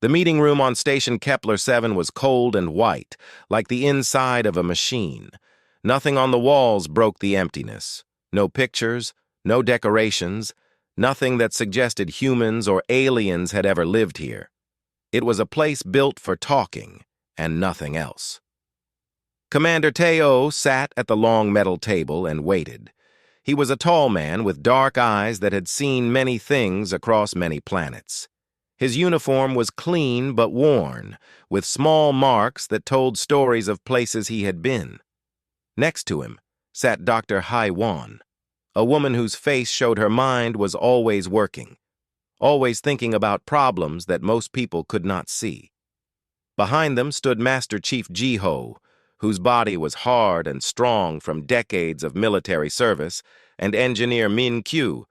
The meeting room on Station Kepler 7 was cold and white, like the inside of a machine. Nothing on the walls broke the emptiness. No pictures, no decorations, nothing that suggested humans or aliens had ever lived here. It was a place built for talking, and nothing else. Commander Teo sat at the long metal table and waited. He was a tall man with dark eyes that had seen many things across many planets. His uniform was clean but worn, with small marks that told stories of places he had been. Next to him sat Dr. Hai Wan, a woman whose face showed her mind was always working, always thinking about problems that most people could not see. Behind them stood Master Chief Jiho, whose body was hard and strong from decades of military service, and Engineer Min Q,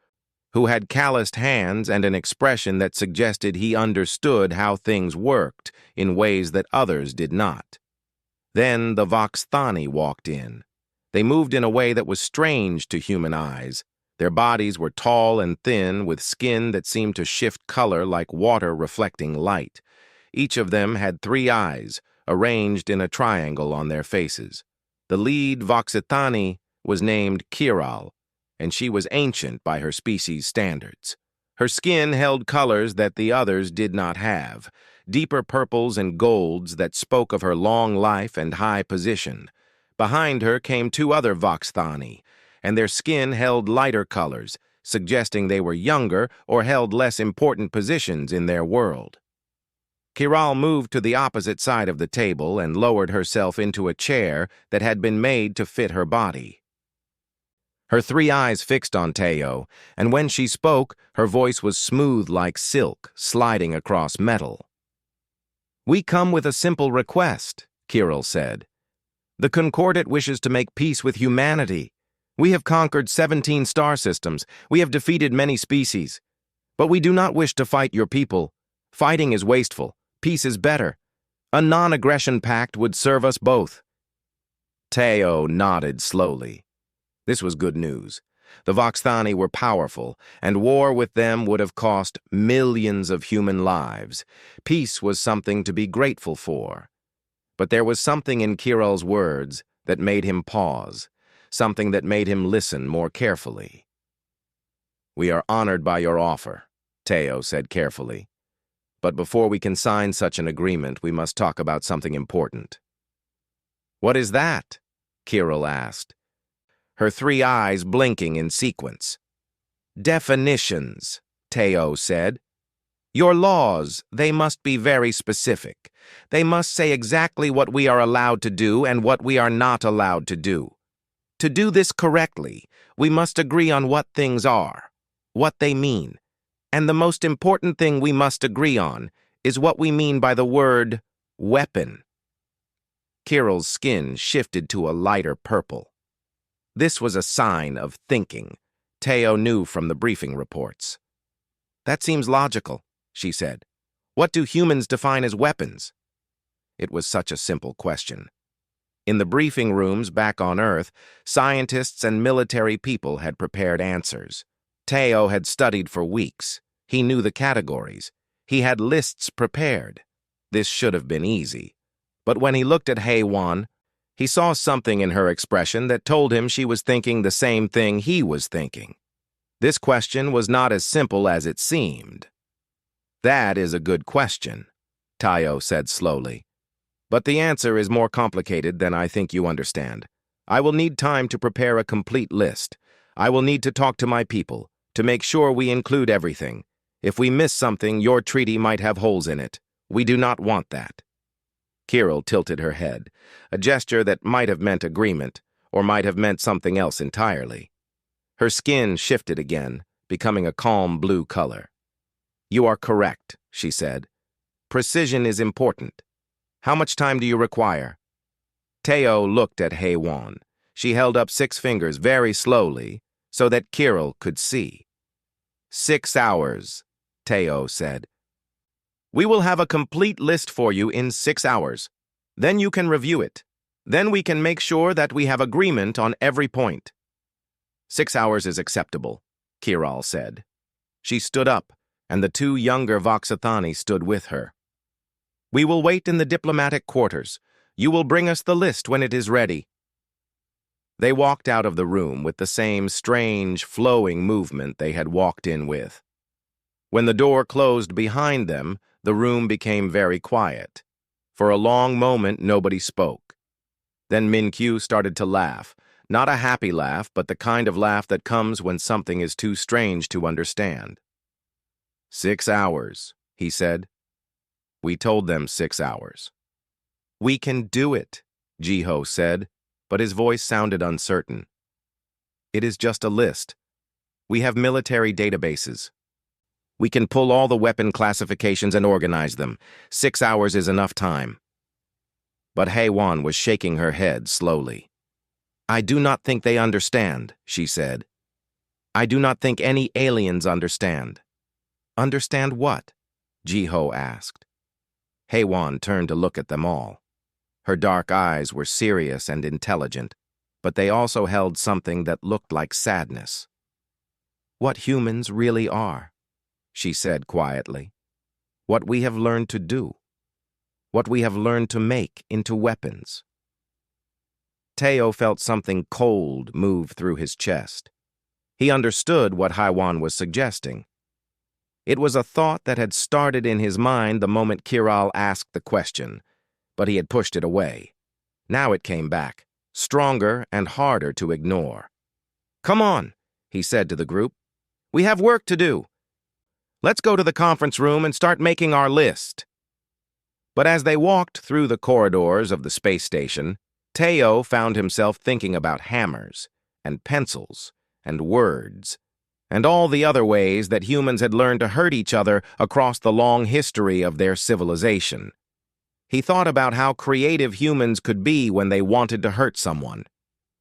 who had calloused hands and an expression that suggested he understood how things worked in ways that others did not. Then the Voxthani walked in. They moved in a way that was strange to human eyes. Their bodies were tall and thin, with skin that seemed to shift color like water reflecting light. Each of them had 3 eyes, arranged in a triangle on their faces. The lead Voxthani was named Kiral, and she was ancient by her species' standards. Her skin held colors that the others did not have, deeper purples and golds that spoke of her long life and high position. Behind her came 2 other Voxthani, and their skin held lighter colors, suggesting they were younger or held less important positions in their world. Kiral moved to the opposite side of the table and lowered herself into a chair that had been made to fit her body. Her 3 eyes fixed on Teo, and when she spoke, her voice was smooth like silk, sliding across metal. "We come with a simple request," Kiral said. "The Concordat wishes to make peace with humanity. We have conquered 17 star systems. We have defeated many species. But we do not wish to fight your people. Fighting is wasteful. Peace is better. A non-aggression pact would serve us both." Teo nodded slowly. This was good news. The Voxthani were powerful, and war with them would have cost millions of human lives. Peace was something to be grateful for. But there was something in Kiral's words that made him pause, something that made him listen more carefully. "We are honored by your offer," Teo said carefully. "But before we can sign such an agreement, we must talk about something important." "What is that?" Kiral asked, her 3 eyes blinking in sequence. "Definitions," Teo said. "Your laws, they must be very specific. They must say exactly what we are allowed to do and what we are not allowed to do. To do this correctly, we must agree on what things are, what they mean, and the most important thing we must agree on is what we mean by the word weapon." Kiral's skin shifted to a lighter purple. This was a sign of thinking, Teo knew from the briefing reports. "That seems logical," she said. "What do humans define as weapons?" It was such a simple question. In the briefing rooms back on Earth, scientists and military people had prepared answers. Teo had studied for weeks. He knew the categories. He had lists prepared. This should have been easy. But when he looked at Hei-Wan, he saw something in her expression that told him she was thinking the same thing he was thinking. This question was not as simple as it seemed. "That is a good question," Teo said slowly. "But the answer is more complicated than I think you understand. I will need time to prepare a complete list. I will need to talk to my people, to make sure we include everything. If we miss something, your treaty might have holes in it. We do not want that." Kiral tilted her head, a gesture that might have meant agreement, or might have meant something else entirely. Her skin shifted again, becoming a calm blue color. "You are correct," she said. "Precision is important. How much time do you require?" Teo looked at Hei-Wan. She held up 6 fingers very slowly, so that Kiral could see. 6 hours, Teo said. "We will have a complete list for you in 6 hours. Then you can review it. Then we can make sure that we have agreement on every point." 6 hours is acceptable, Kiral said. She stood up, and the 2 younger Voxthani stood with her. We will wait in the diplomatic quarters. You will bring us the list when it is ready." They walked out of the room with the same strange, flowing movement they had walked in with. When the door closed behind them, the room became very quiet. For a long moment, nobody spoke. Then Min-Kyu started to laugh. Not a happy laugh, but the kind of laugh that comes when something is too strange to understand. 6 hours, he said. We told them 6 hours. We can do it, Jiho said, but his voice sounded uncertain. It is just a list. We have military databases. We can pull all the weapon classifications and organize them. 6 hours is enough time. But Hye-Won was shaking her head slowly. I do not think they understand, she said. I do not think any aliens understand. Understand what? Jiho asked. Hye-Won turned to look at them all. Her dark eyes were serious and intelligent, but they also held something that looked like sadness. What humans really are, she said quietly. What we have learned to do. What we have learned to make into weapons. Teo felt something cold move through his chest. He understood what Hye-Won was suggesting. It was a thought that had started in his mind the moment Kiral asked the question, but he had pushed it away. Now it came back, stronger and harder to ignore. Come on, he said to the group. We have work to do. Let's go to the conference room and start making our list. But as they walked through the corridors of the space station, Teo found himself thinking about hammers and pencils and words and all the other ways that humans had learned to hurt each other across the long history of their civilization. He thought about how creative humans could be when they wanted to hurt someone.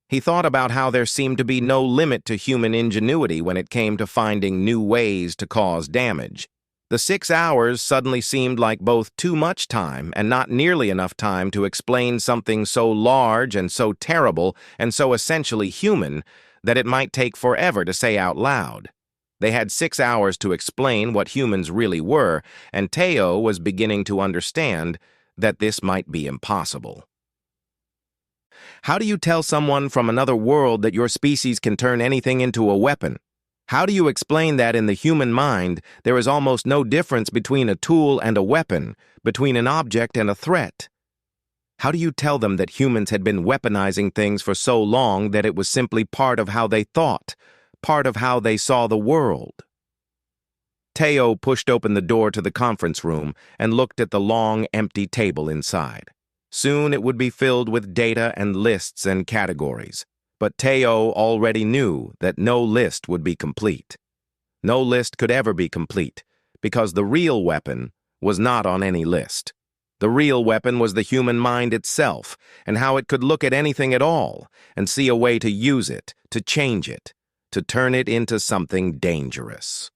He thought about how there seemed to be no limit to human ingenuity when it came to finding new ways to cause damage. The 6 hours suddenly seemed like both too much time and not nearly enough time to explain something so large and so terrible and so essentially human that it might take forever to say out loud. They had 6 hours to explain what humans really were, and Teo was beginning to understand that this might be impossible. How do you tell someone from another world that your species can turn anything into a weapon? How do you explain that in the human mind there is almost no difference between a tool and a weapon, between an object and a threat? How do you tell them that humans had been weaponizing things for so long that it was simply part of how they thought, part of how they saw the world? Teo pushed open the door to the conference room and looked at the long, empty table inside. Soon it would be filled with data and lists and categories. But Teo already knew that no list would be complete. No list could ever be complete, because the real weapon was not on any list. The real weapon was the human mind itself, and how it could look at anything at all, and see a way to use it, to change it, to turn it into something dangerous.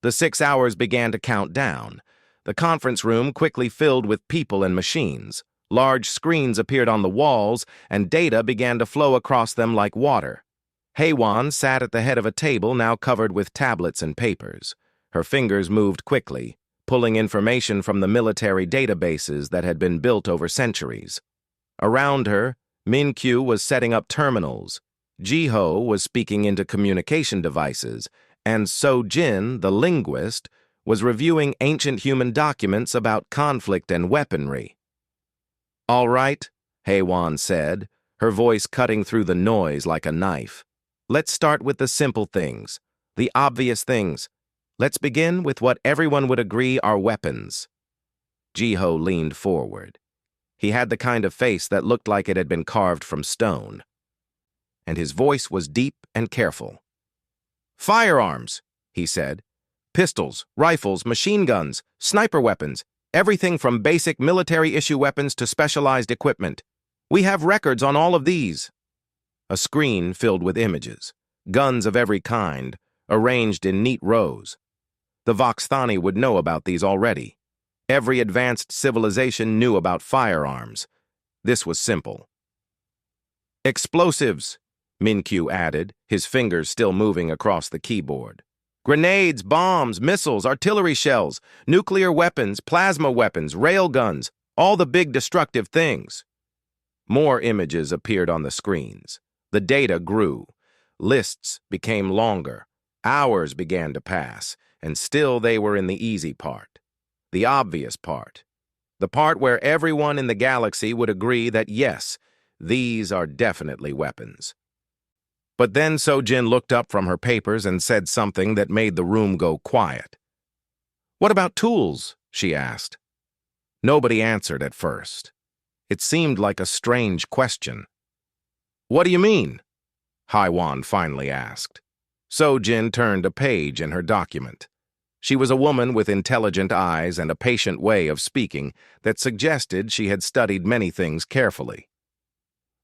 The 6 hours began to count down. The conference room quickly filled with people and machines. Large screens appeared on the walls, and data began to flow across them like water. Hye-Won sat at the head of a table now covered with tablets and papers. Her fingers moved quickly, pulling information from the military databases that had been built over centuries. Around her, Min-Kyu was setting up terminals. Jiho was speaking into communication devices, and So-Jin, the linguist, was reviewing ancient human documents about conflict and weaponry. All right, Hye-Won said, her voice cutting through the noise like a knife. Let's start with the simple things, the obvious things. Let's begin with what everyone would agree are weapons. Jiho leaned forward. He had the kind of face that looked like it had been carved from stone. And his voice was deep and careful. Firearms, he said. Pistols, rifles, machine guns, sniper weapons, everything from basic military-issue weapons to specialized equipment. We have records on all of these. A screen filled with images, guns of every kind, arranged in neat rows. The Voxthani would know about these already. Every advanced civilization knew about firearms. This was simple. Explosives, Min-Kyu added, his fingers still moving across the keyboard. Grenades, bombs, missiles, artillery shells, nuclear weapons, plasma weapons, railguns, all the big destructive things. More images appeared on the screens. The data grew. Lists became longer. Hours began to pass, and still they were in the easy part. The obvious part. The part where everyone in the galaxy would agree that yes, these are definitely weapons. But then Sojin looked up from her papers and said something that made the room go quiet. "What about tools?" she asked. Nobody answered at first. It seemed like a strange question. "What do you mean?" Haiwan finally asked. Sojin turned a page in her document. She was a woman with intelligent eyes and a patient way of speaking that suggested she had studied many things carefully.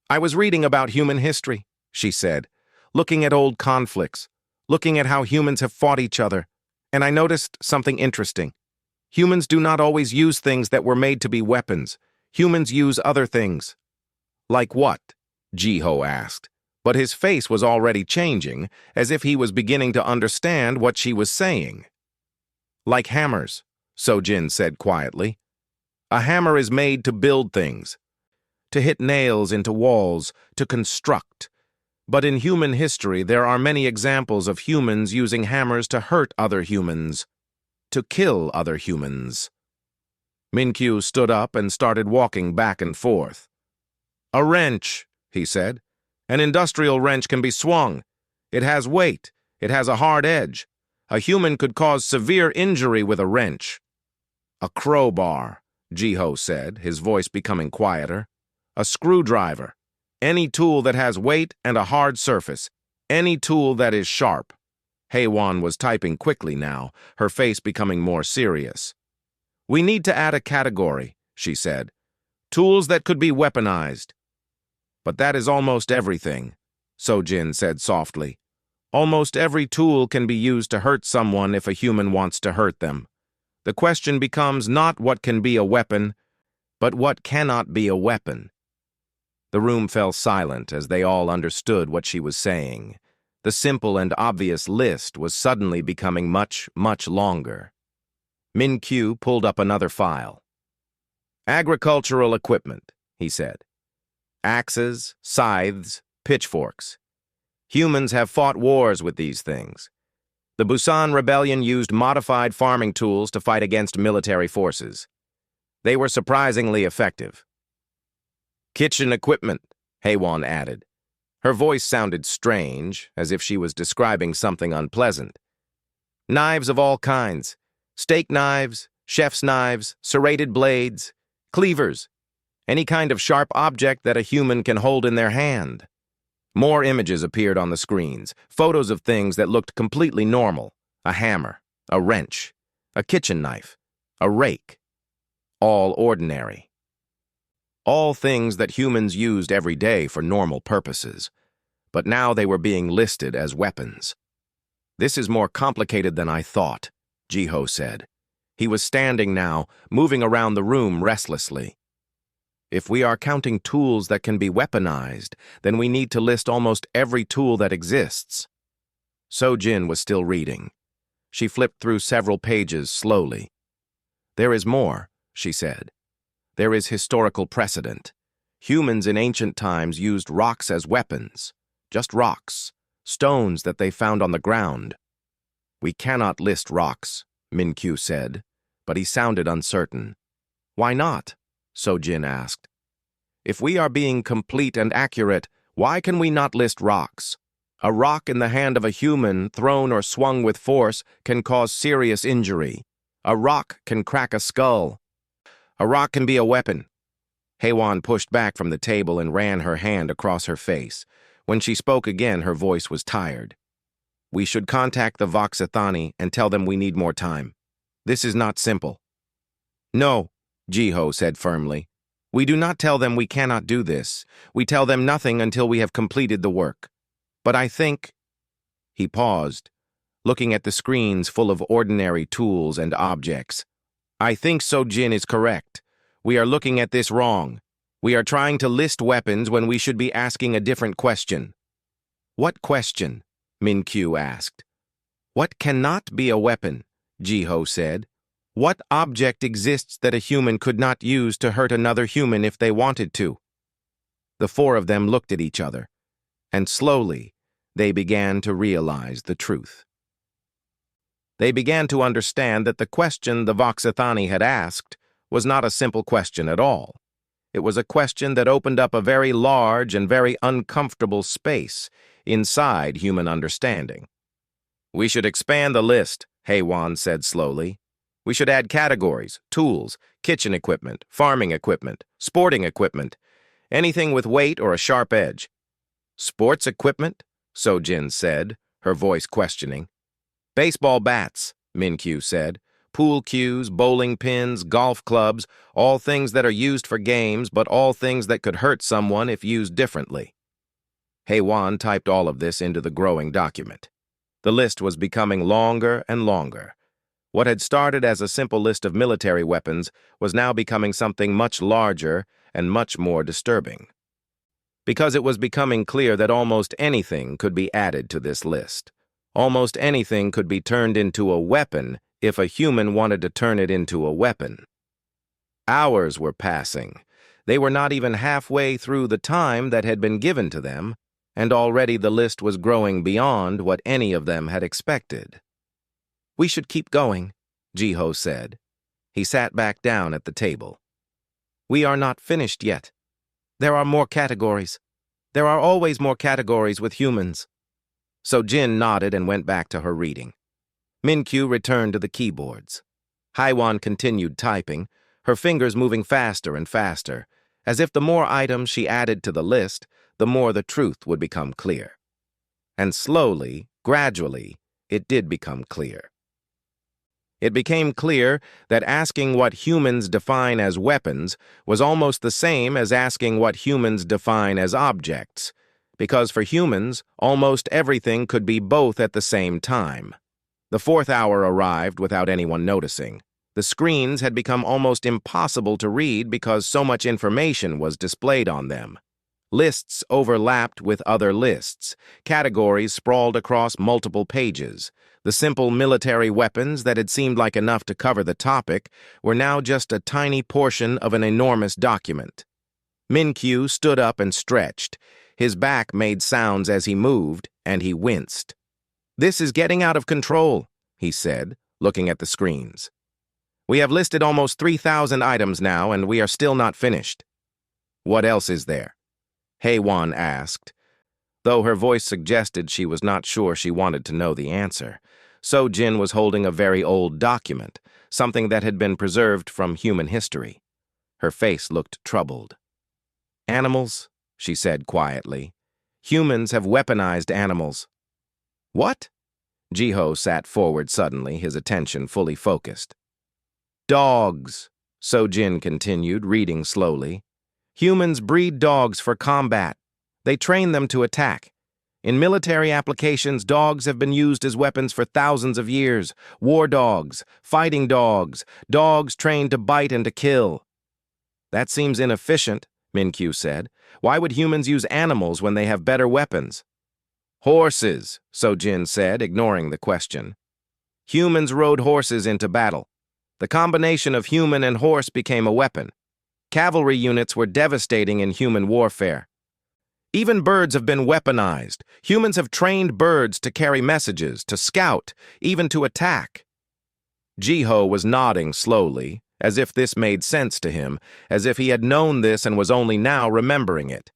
"I was reading about human history," she said, "looking at old conflicts, looking at how humans have fought each other, and I noticed something interesting. Humans do not always use things that were made to be weapons. Humans use other things." "Like what?" Jiho asked, but his face was already changing, as if he was beginning to understand what she was saying. "Like hammers," Sojin said quietly. "A hammer is made to build things, to hit nails into walls, to construct. But in human history, there are many examples of humans using hammers to hurt other humans, to kill other humans." Minkyu stood up and started walking back and forth. "A wrench," he said. "An industrial wrench can be swung. It has weight. It has a hard edge. A human could cause severe injury with a wrench." "A crowbar," Jiho said, his voice becoming quieter. "A screwdriver. Any tool that has weight and a hard surface. Any tool that is sharp." Haiwan was typing quickly now, her face becoming more serious. "We need to add a category," she said. "Tools that could be weaponized." "But that is almost everything," Sojin said softly. "Almost every tool can be used to hurt someone if a human wants to hurt them. The question becomes not what can be a weapon, but what cannot be a weapon." The room fell silent as they all understood what she was saying. The simple and obvious list was suddenly becoming much, much longer. Minkyu pulled up another file. "Agricultural equipment," he said. "Axes, scythes, pitchforks. Humans have fought wars with these things. The Busan Rebellion used modified farming tools to fight against military forces. They were surprisingly effective." "Kitchen equipment," Haiwan added. Her voice sounded strange, as if she was describing something unpleasant. "Knives of all kinds. Steak knives, chef's knives, serrated blades, cleavers. Any kind of sharp object that a human can hold in their hand." More images appeared on the screens, photos of things that looked completely normal. A hammer, a wrench, a kitchen knife, a rake. All ordinary. All things that humans used every day for normal purposes. But now they were being listed as weapons. "This is more complicated than I thought," Jiho said. He was standing now, moving around the room restlessly. "If we are counting tools that can be weaponized, then we need to list almost every tool that exists." Sojin was still reading. She flipped through several pages slowly. "There is more," she said. "There is historical precedent. Humans in ancient times used rocks as weapons. Just rocks, stones that they found on the ground." "We cannot list rocks," Minkyu said, but he sounded uncertain. "Why not?" Sojin asked. "If we are being complete and accurate, why can we not list rocks? A rock in the hand of a human, thrown or swung with force, can cause serious injury. A rock can crack a skull. A rock can be a weapon." Haiwan pushed back from the table and ran her hand across her face. When she spoke again, her voice was tired. "We should contact the Voxathani and tell them we need more time. This is not simple." "No," Jiho said firmly. "We do not tell them we cannot do this. We tell them nothing until we have completed the work. But I think—" He paused, looking at the screens full of ordinary tools and objects. "I think Sojin is correct. We are looking at this wrong. We are trying to list weapons when we should be asking a different question." "What question?" Minkyu asked. What cannot be a weapon? Jiho said. What object exists that a human could not use to hurt another human if they wanted to? The four of them looked at each other, and slowly they began to realize the truth. They began to understand that the question the Voxathani had asked was not a simple question at all. It was a question that opened up a very large and very uncomfortable space inside human understanding. We should expand the list, Haywan said slowly. We should add categories, tools, kitchen equipment, farming equipment, sporting equipment, anything with weight or a sharp edge. Sports equipment? Sojin said, her voice questioning. Baseball bats, Minkyu said. Pool cues, bowling pins, golf clubs, all things that are used for games, but all things that could hurt someone if used differently. Haywan typed all of this into the growing document. The list was becoming longer and longer. What had started as a simple list of military weapons was now becoming something much larger and much more disturbing. Because it was becoming clear that almost anything could be added to this list. Almost anything could be turned into a weapon if a human wanted to turn it into a weapon. Hours were passing. They were not even halfway through the time that had been given to them, and already the list was growing beyond what any of them had expected. We should keep going, Jiho said. He sat back down at the table. We are not finished yet. There are more categories. There are always more categories with humans. So Jin nodded and went back to her reading. Minkyu returned to the keyboards. Haiwan continued typing, her fingers moving faster and faster, as if the more items she added to the list, the more the truth would become clear. And slowly, gradually, it did become clear. It became clear that asking what humans define as weapons was almost the same as asking what humans define as objects, because for humans, almost everything could be both at the same time. The fourth hour arrived without anyone noticing. The screens had become almost impossible to read because so much information was displayed on them. Lists overlapped with other lists. Categories sprawled across multiple pages. The simple military weapons that had seemed like enough to cover the topic were now just a tiny portion of an enormous document. Minkyu stood up and stretched. His back made sounds as he moved, and he winced. This is getting out of control, he said, looking at the screens. We have listed almost 3,000 items now, and we are still not finished. What else is there? Haywan asked, though her voice suggested she was not sure she wanted to know the answer. Sojin was holding a very old document, something that had been preserved from human history. Her face looked troubled. Animals, she said quietly. Humans have weaponized animals. What? Jiho sat forward suddenly, his attention fully focused. Dogs, Sojin continued, reading slowly. Humans breed dogs for combat. They train them to attack. In military applications, dogs have been used as weapons for thousands of years. War dogs, fighting dogs, dogs trained to bite and to kill. That seems inefficient, Minkyu said. Why would humans use animals when they have better weapons? Horses, Sojin said, ignoring the question. Humans rode horses into battle. The combination of human and horse became a weapon. Cavalry units were devastating in human warfare. Even birds have been weaponized. Humans have trained birds to carry messages, to scout, even to attack. Jiho was nodding slowly, as if this made sense to him, as if he had known this and was only now remembering it.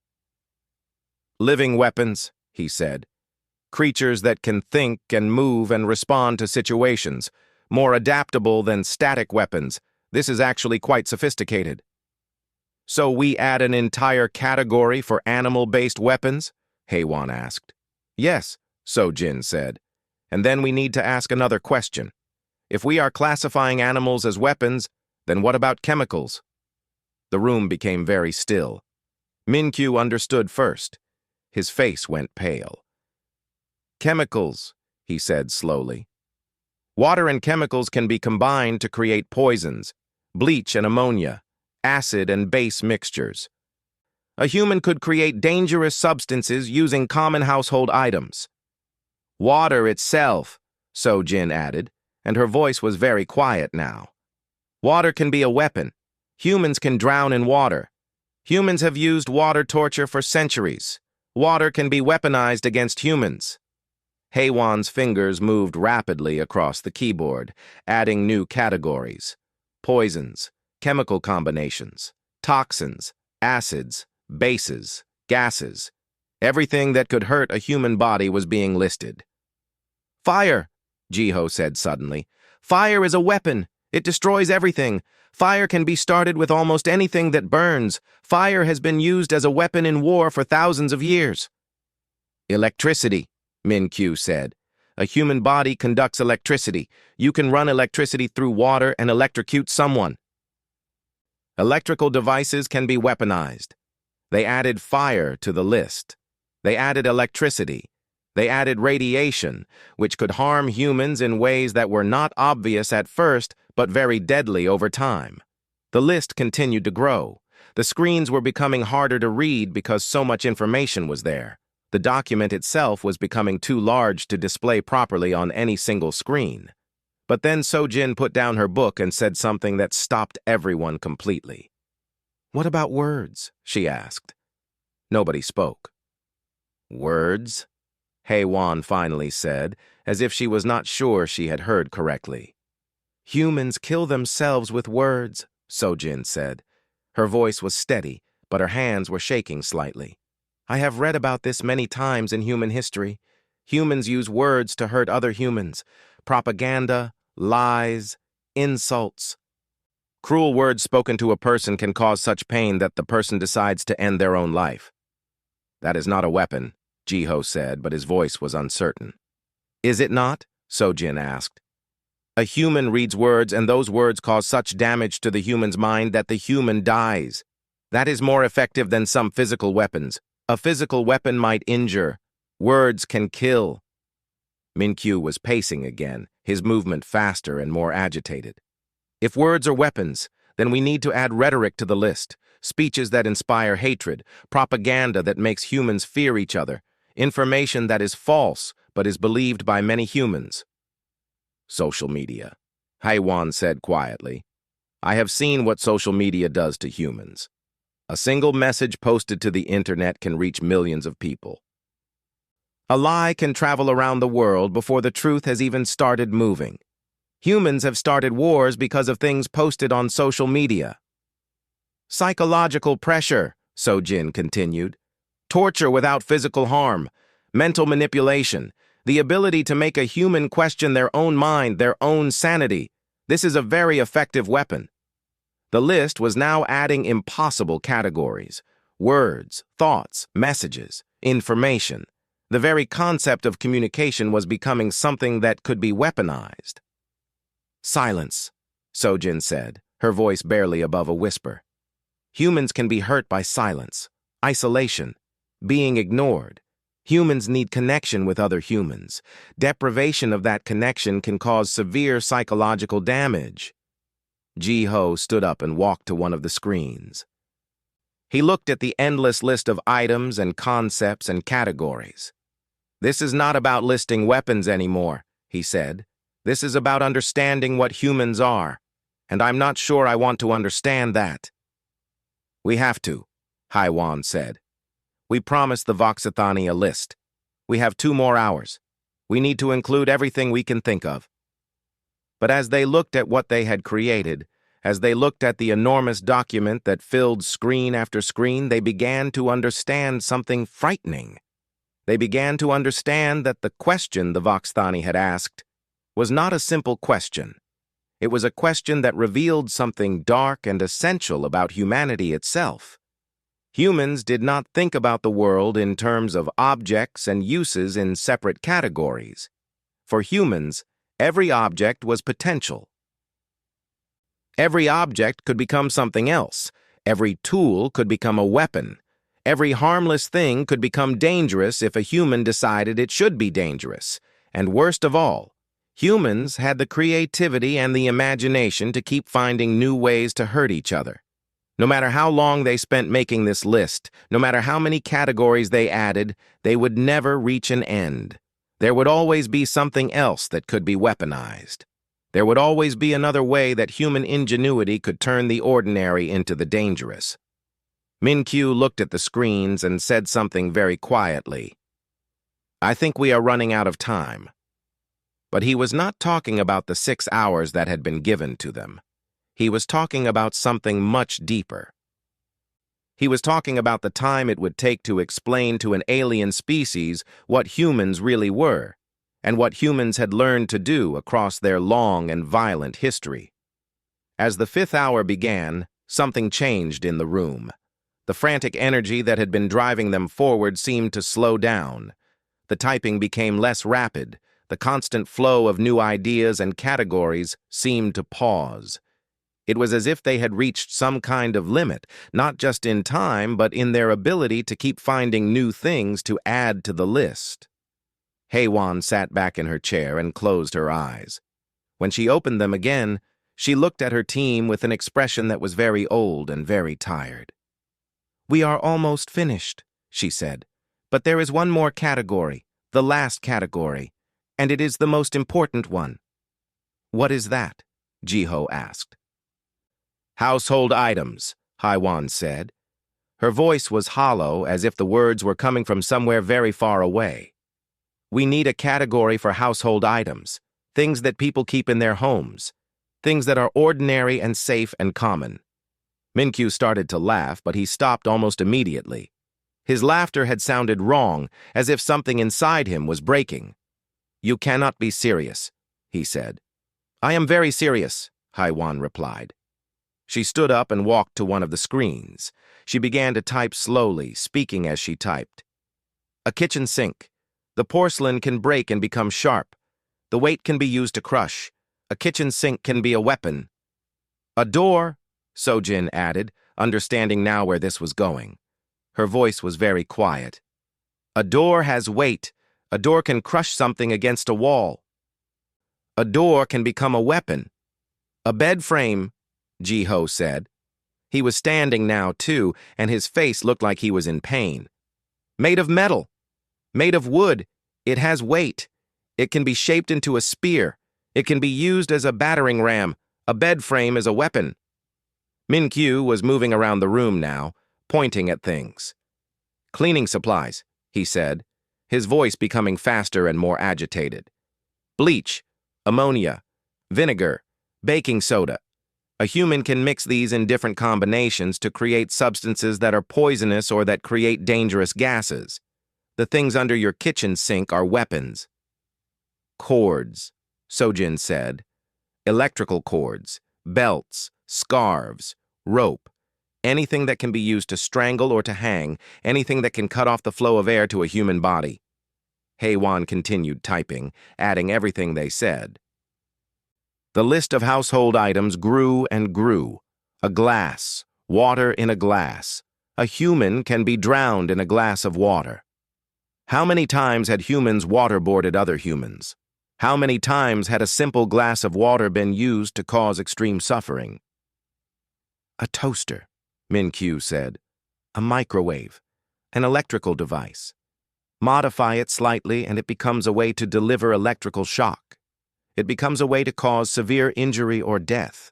Living weapons, he said. Creatures that can think and move and respond to situations, more adaptable than static weapons. This is actually quite sophisticated. So we add an entire category for animal-based weapons? Haywan asked. Yes, Sojin said. And then we need to ask another question. If we are classifying animals as weapons, then what about chemicals? The room became very still. Minkyu understood first. His face went pale. Chemicals, he said slowly. Water and chemicals can be combined to create poisons, bleach and ammonia, acid and base mixtures. A human could create dangerous substances using common household items. Water itself, Sojin added, and her voice was very quiet now. Water can be a weapon. Humans can drown in water. Humans have used water torture for centuries. Water can be weaponized against humans. Heywan's fingers moved rapidly across the keyboard, adding new categories. Poisons, chemical combinations, toxins, acids, bases, gases. Everything that could hurt a human body was being listed. Fire, Jiho said suddenly. Fire is a weapon. It destroys everything. Fire can be started with almost anything that burns. Fire has been used as a weapon in war for thousands of years. Electricity, Min-Q said. A human body conducts electricity. You can run electricity through water and electrocute someone. Electrical devices can be weaponized. They added fire to the list. They added electricity. They added radiation, which could harm humans in ways that were not obvious at first, but very deadly over time. The list continued to grow. The screens were becoming harder to read because so much information was there. The document itself was becoming too large to display properly on any single screen. But then Sojin put down her book and said something that stopped everyone completely. "What about words?" she asked. Nobody spoke. "Words?" Heywan finally said, as if she was not sure she had heard correctly. "Humans kill themselves with words," Sojin said. Her voice was steady, but her hands were shaking slightly. "I have read about this many times in human history. Humans use words to hurt other humans. Propaganda, lies, insults. Cruel words spoken to a person can cause such pain that the person decides to end their own life." "That is not a weapon," Jiho said, but his voice was uncertain. "Is it not?" Sojin asked. "A human reads words, and those words cause such damage to the human's mind that the human dies. That is more effective than some physical weapons. A physical weapon might injure. Words can kill." Min-Q was pacing again, his movement faster and more agitated. "If words are weapons, then we need to add rhetoric to the list. Speeches that inspire hatred, propaganda that makes humans fear each other, information that is false but is believed by many humans." "Social media," Heywan said quietly. "I have seen what social media does to humans. A single message posted to the internet can reach millions of people. A lie can travel around the world before the truth has even started moving. Humans have started wars because of things posted on social media." "Psychological pressure," Sojin continued. "Torture without physical harm, mental manipulation, the ability to make a human question their own mind, their own sanity. This is a very effective weapon." The list was now adding impossible categories: words, thoughts, messages, information. The very concept of communication was becoming something that could be weaponized. "Silence," Sojin said, her voice barely above a whisper. "Humans can be hurt by silence, isolation, being ignored. Humans need connection with other humans. Deprivation of that connection can cause severe psychological damage." Jiho stood up and walked to one of the screens. He looked at the endless list of items and concepts and categories. "This is not about listing weapons anymore," he said. "This is about understanding what humans are, and I'm not sure I want to understand that." "We have to," Heywan said. "We promised the Voxathani a list. We have 2 more hours. We need to include everything we can think of." But as they looked at what they had created, as they looked at the enormous document that filled screen after screen, they began to understand something frightening. They began to understand that the question the Voxathani had asked was not a simple question. It was a question that revealed something dark and essential about humanity itself. Humans did not think about the world in terms of objects and uses in separate categories. For humans, every object was potential. Every object could become something else. Every tool could become a weapon. Every harmless thing could become dangerous if a human decided it should be dangerous. And worst of all, humans had the creativity and the imagination to keep finding new ways to hurt each other. No matter how long they spent making this list, no matter how many categories they added, they would never reach an end. There would always be something else that could be weaponized. There would always be another way that human ingenuity could turn the ordinary into the dangerous. Min-Kyu looked at the screens and said something very quietly. I think we are running out of time. But he was not talking about the 6 hours that had been given to them. He was talking about something much deeper. He was talking about the time it would take to explain to an alien species what humans really were, and what humans had learned to do across their long and violent history. As the 5th hour began, something changed in the room. The frantic energy that had been driving them forward seemed to slow down. The typing became less rapid. The constant flow of new ideas and categories seemed to pause. It was as if they had reached some kind of limit, not just in time, but in their ability to keep finding new things to add to the list. HFY sat back in her chair and closed her eyes. When she opened them again, she looked at her team with an expression that was very old and very tired. We are almost finished, she said. But there is one more category, the last category, and it is the most important one. What is that? Jiho asked. Household items, HFY said. Her voice was hollow, as if the words were coming from somewhere very far away. We need a category for household items, things that people keep in their homes, things that are ordinary and safe and common. Min-Kyu started to laugh, but he stopped almost immediately. His laughter had sounded wrong, as if something inside him was breaking. You cannot be serious, he said. I am very serious, HFY replied. She stood up and walked to one of the screens. She began to type slowly, speaking as she typed. A kitchen sink. The porcelain can break and become sharp. The weight can be used to crush. A kitchen sink can be a weapon. A door, Sojin added, understanding now where this was going. Her voice was very quiet. A door has weight. A door can crush something against a wall. A door can become a weapon. A bed frame, Jiho said. He was standing now, too, and his face looked like he was in pain. Made of metal. Made of wood. It has weight. It can be shaped into a spear. It can be used as a battering ram. A bed frame is a weapon. Min-Kyu was moving around the room now, pointing at things. Cleaning supplies, he said, his voice becoming faster and more agitated. Bleach, ammonia, vinegar, baking soda. A human can mix these in different combinations to create substances that are poisonous or that create dangerous gases. The things under your kitchen sink are weapons. Cords, Sojin said. Electrical cords, belts, scarves, rope. Anything that can be used to strangle or to hang, anything that can cut off the flow of air to a human body. HFY continued typing, adding everything they said. The list of household items grew and grew. A glass, water in a glass. A human can be drowned in a glass of water. How many times had humans waterboarded other humans? How many times had a simple glass of water been used to cause extreme suffering? A toaster, Min-Kyu said. A microwave, an electrical device. Modify it slightly and it becomes a way to deliver electrical shock. It becomes a way to cause severe injury or death.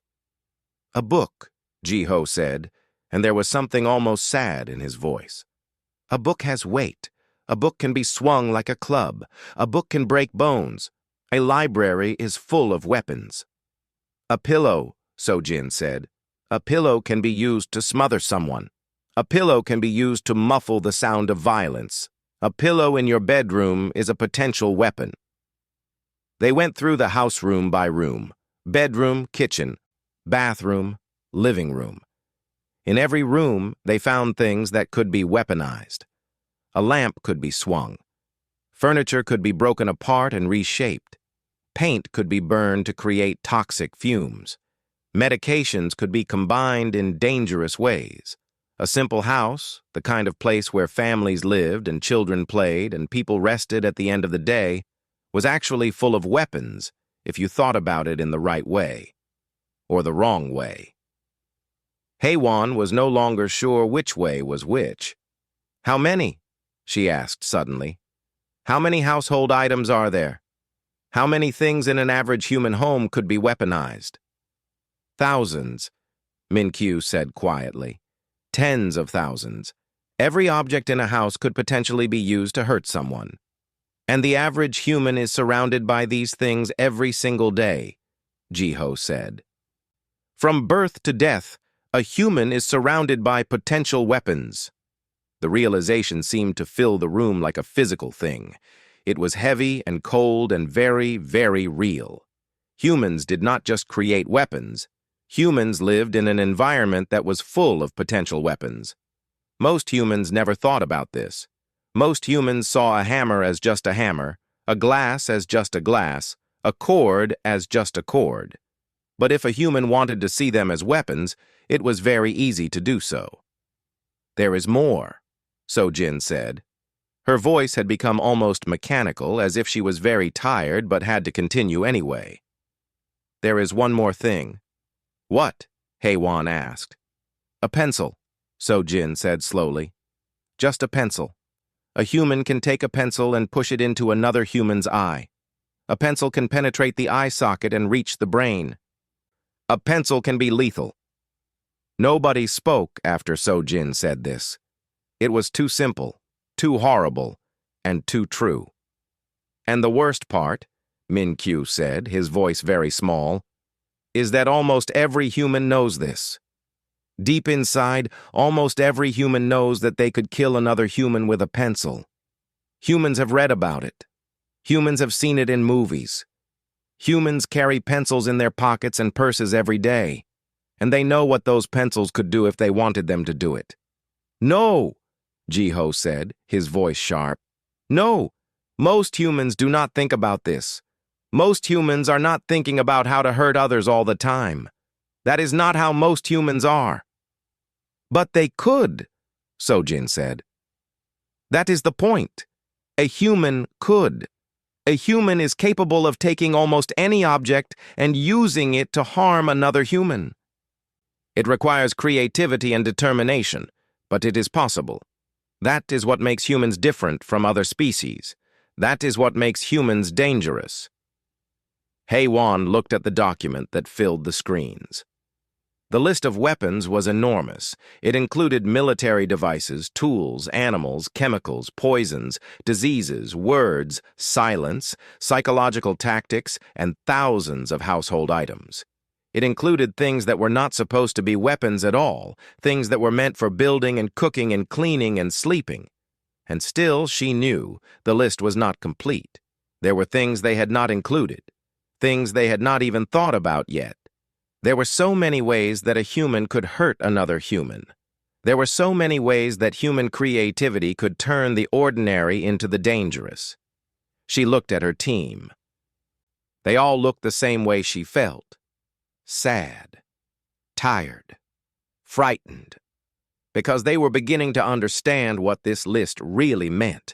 A book, Jiho said, and there was something almost sad in his voice. A book has weight. A book can be swung like a club. A book can break bones. A library is full of weapons. A pillow, Sojin said. A pillow can be used to smother someone. A pillow can be used to muffle the sound of violence. A pillow in your bedroom is a potential weapon. They went through the house room by room. Bedroom, kitchen, bathroom, living room. In every room, they found things that could be weaponized. A lamp could be swung. Furniture could be broken apart and reshaped. Paint could be burned to create toxic fumes. Medications could be combined in dangerous ways. A simple house, the kind of place where families lived and children played and people rested at the end of the day, was actually full of weapons if you thought about it in the right way, or the wrong way. HFY was no longer sure which way was which. How many? She asked suddenly. How many household items are there? How many things in an average human home could be weaponized? Thousands, Min-Q said quietly. Tens of thousands. Every object in a house could potentially be used to hurt someone. And the average human is surrounded by these things every single day, Jiho said. From birth to death, a human is surrounded by potential weapons. The realization seemed to fill the room like a physical thing. It was heavy and cold and very, very real. Humans did not just create weapons. Humans lived in an environment that was full of potential weapons. Most humans never thought about this. Most humans saw a hammer as just a hammer, a glass as just a glass, a cord as just a cord. But if a human wanted to see them as weapons, it was very easy to do so. There is more, Sojin said. Her voice had become almost mechanical, as if she was very tired but had to continue anyway. There is one more thing. What? Haewon asked. A pencil, Sojin said slowly. Just a pencil. A human can take a pencil and push it into another human's eye. A pencil can penetrate the eye socket and reach the brain. A pencil can be lethal. Nobody spoke after Sojin said this. It was too simple, too horrible, and too true. And the worst part, Min-Q said, his voice very small, is that almost every human knows this. Deep inside, almost every human knows that they could kill another human with a pencil. Humans have read about it. Humans have seen it in movies. Humans carry pencils in their pockets and purses every day, and they know what those pencils could do if they wanted them to do it. No, Jiho said, his voice sharp. No, most humans do not think about this. Most humans are not thinking about how to hurt others all the time. That is not how most humans are. But they could, Sojin said. That is the point. A human could. A human is capable of taking almost any object and using it to harm another human. It requires creativity and determination, but it is possible. That is what makes humans different from other species. That is what makes humans dangerous. Haewon looked at the document that filled the screens. The list of weapons was enormous. It included military devices, tools, animals, chemicals, poisons, diseases, words, silence, psychological tactics, and thousands of household items. It included things that were not supposed to be weapons at all, things that were meant for building and cooking and cleaning and sleeping. And still, she knew, the list was not complete. There were things they had not included, things they had not even thought about yet. There were so many ways that a human could hurt another human. There were so many ways that human creativity could turn the ordinary into the dangerous. She looked at her team. They all looked the same way she felt. Sad, tired, frightened, because they were beginning to understand what this list really meant.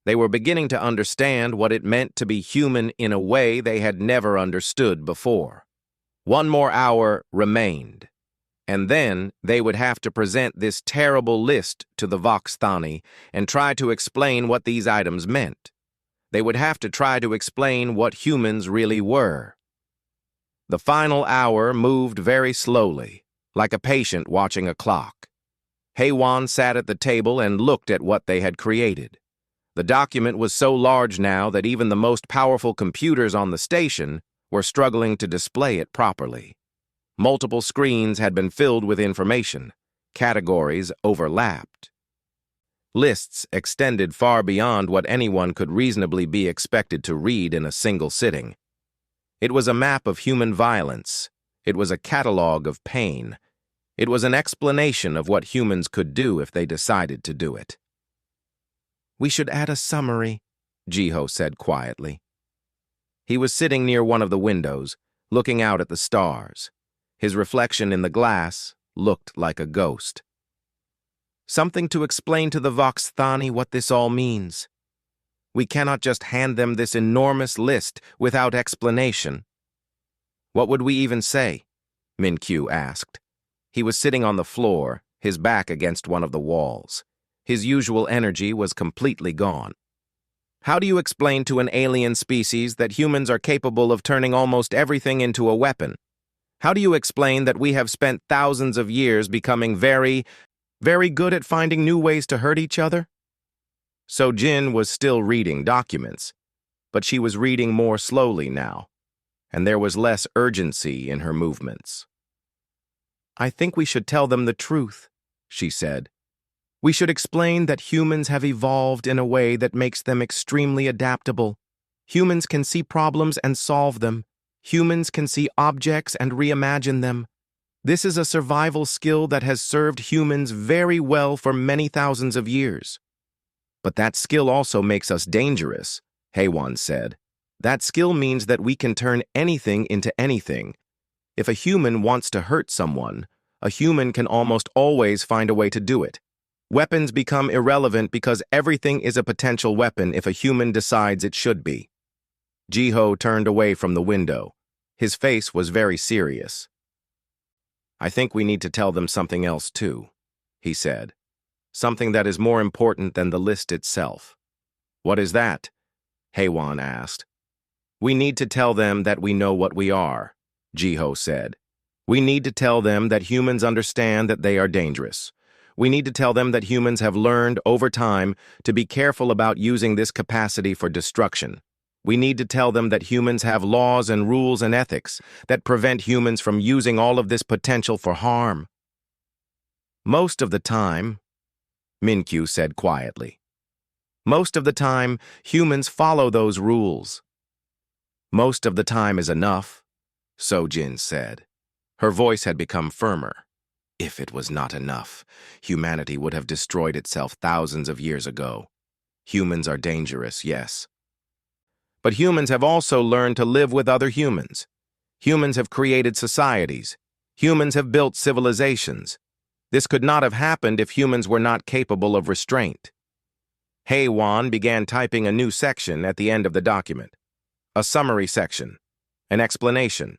They were beginning to understand what it meant to be human in a way they had never understood before. One more hour remained, and then they would have to present this terrible list to the Vox Thani and try to explain what these items meant. They would have to try to explain what humans really were. The final hour moved very slowly, like a patient watching a clock. Haewon sat at the table and looked at what they had created. The document was so large now that even the most powerful computers on the station were struggling to display it properly. Multiple screens had been filled with information. Categories overlapped. Lists extended far beyond what anyone could reasonably be expected to read in a single sitting. It was a map of human violence. It was a catalog of pain. It was an explanation of what humans could do if they decided to do it. "We should add a summary," Jiho said quietly. He was sitting near one of the windows, looking out at the stars. His reflection in the glass looked like a ghost. "Something to explain to the Vox Thani what this all means. We cannot just hand them this enormous list without explanation." "What would we even say?" Min-Q asked. He was sitting on the floor, his back against one of the walls. His usual energy was completely gone. How do you explain to an alien species that humans are capable of turning almost everything into a weapon? How do you explain that we have spent thousands of years becoming very, very good at finding new ways to hurt each other? So Jin was still reading documents, but she was reading more slowly now, and there was less urgency in her movements. I think we should tell them the truth, she said. We should explain that humans have evolved in a way that makes them extremely adaptable. Humans can see problems and solve them. Humans can see objects and reimagine them. This is a survival skill that has served humans very well for many thousands of years. But that skill also makes us dangerous, Haywan said. That skill means that we can turn anything into anything. If a human wants to hurt someone, a human can almost always find a way to do it. Weapons become irrelevant because everything is a potential weapon if a human decides it should be. Jiho turned away from the window. His face was very serious. I think we need to tell them something else too, he said. Something that is more important than the list itself. What is that? Haywan asked. We need to tell them that we know what we are, Jiho said. We need to tell them that humans understand that they are dangerous. We need to tell them that humans have learned over time to be careful about using this capacity for destruction. We need to tell them that humans have laws and rules and ethics that prevent humans from using all of this potential for harm. Most of the time, Minkyu said quietly. Most of the time, humans follow those rules. Most of the time is enough, Sojin said. Her voice had become firmer. If it was not enough, humanity would have destroyed itself thousands of years ago. Humans are dangerous, yes. But humans have also learned to live with other humans. Humans have created societies. Humans have built civilizations. This could not have happened if humans were not capable of restraint. Haywan began typing a new section at the end of the document. A summary section. An explanation.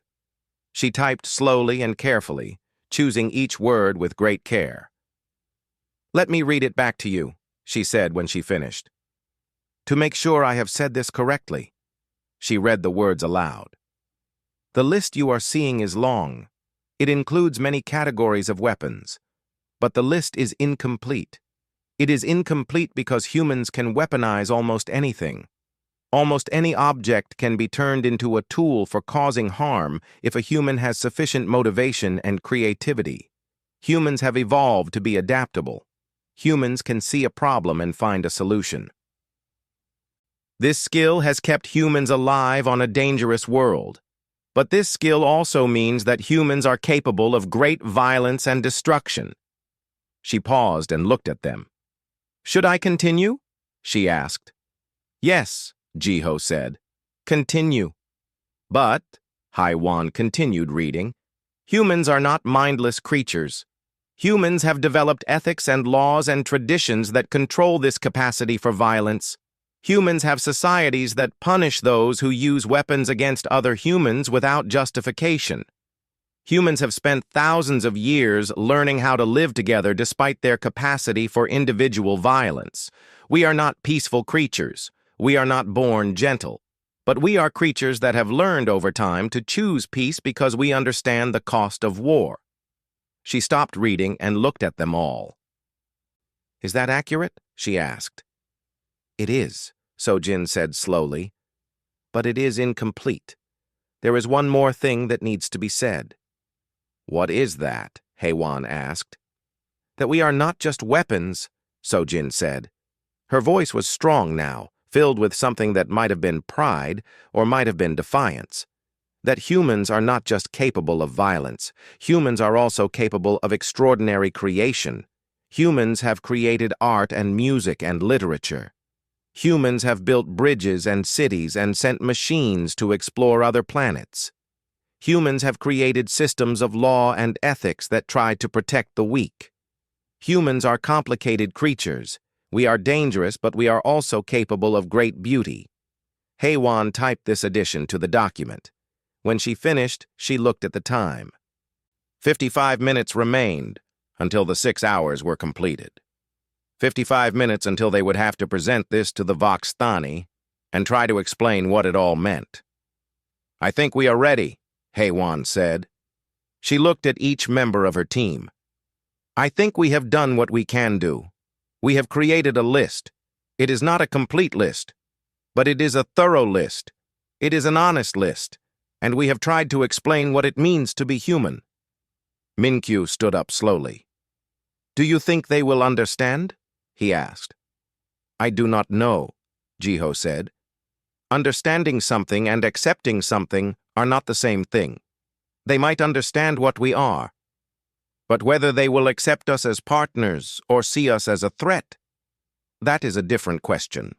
She typed slowly and carefully, choosing each word with great care. Let me read it back to you, she said when she finished. To make sure I have said this correctly. She read the words aloud. The list you are seeing is long. It includes many categories of weapons. But the list is incomplete. It is incomplete because humans can weaponize almost anything. Almost any object can be turned into a tool for causing harm if a human has sufficient motivation and creativity. Humans have evolved to be adaptable. Humans can see a problem and find a solution. This skill has kept humans alive on a dangerous world. But this skill also means that humans are capable of great violence and destruction. She paused and looked at them. Should I continue? She asked. Yes, Jiho said. Continue. But, Haiwan continued reading, humans are not mindless creatures. Humans have developed ethics and laws and traditions that control this capacity for violence. Humans have societies that punish those who use weapons against other humans without justification. Humans have spent thousands of years learning how to live together despite their capacity for individual violence. We are not peaceful creatures. We are not born gentle. But we are creatures that have learned over time to choose peace because we understand the cost of war. She stopped reading and looked at them all. Is that accurate? She asked. It is, Sojin said slowly. But it is incomplete. There is one more thing that needs to be said. What is that? Haywan asked. That we are not just weapons, Sojin said. Her voice was strong now, filled with something that might have been pride or might have been defiance. That humans are not just capable of violence. Humans are also capable of extraordinary creation. Humans have created art and music and literature. Humans have built bridges and cities and sent machines to explore other planets. Humans have created systems of law and ethics that try to protect the weak. Humans are complicated creatures. We are dangerous, but we are also capable of great beauty. Haywan typed this addition to the document. When she finished, she looked at the time. 55 minutes remained until the 6 hours were completed. 55 minutes until they would have to present this to the Vox Thani, and try to explain what it all meant. "I think we are ready," HFY said. She looked at each member of her team. "I think we have done what we can do. We have created a list. It is not a complete list, but it is a thorough list. It is an honest list, and we have tried to explain what it means to be human." Minkyu stood up slowly. "Do you think they will understand?" he asked. "I do not know," Jiho said. "Understanding something and accepting something are not the same thing. They might understand what we are, but whether they will accept us as partners or see us as a threat, that is a different question."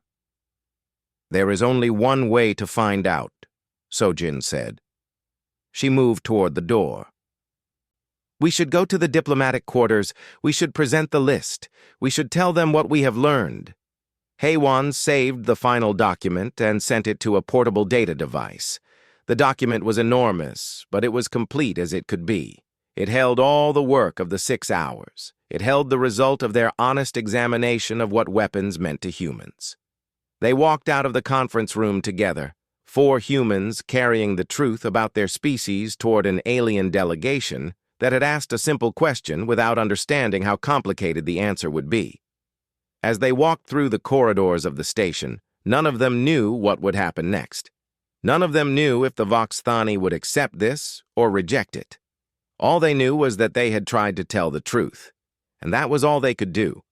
"There is only one way to find out," Sojin said. She moved toward the door. "We should go to the diplomatic quarters. We should present the list. We should tell them what we have learned." HFY saved the final document and sent it to a portable data device. The document was enormous, but it was complete as it could be. It held all the work of the 6 hours. It held the result of their honest examination of what weapons meant to humans. They walked out of the conference room together, 4 humans carrying the truth about their species toward an alien delegation that had asked a simple question without understanding how complicated the answer would be. As they walked through the corridors of the station, none of them knew what would happen next. None of them knew if the Vox Thani would accept this or reject it. All they knew was that they had tried to tell the truth, and that was all they could do.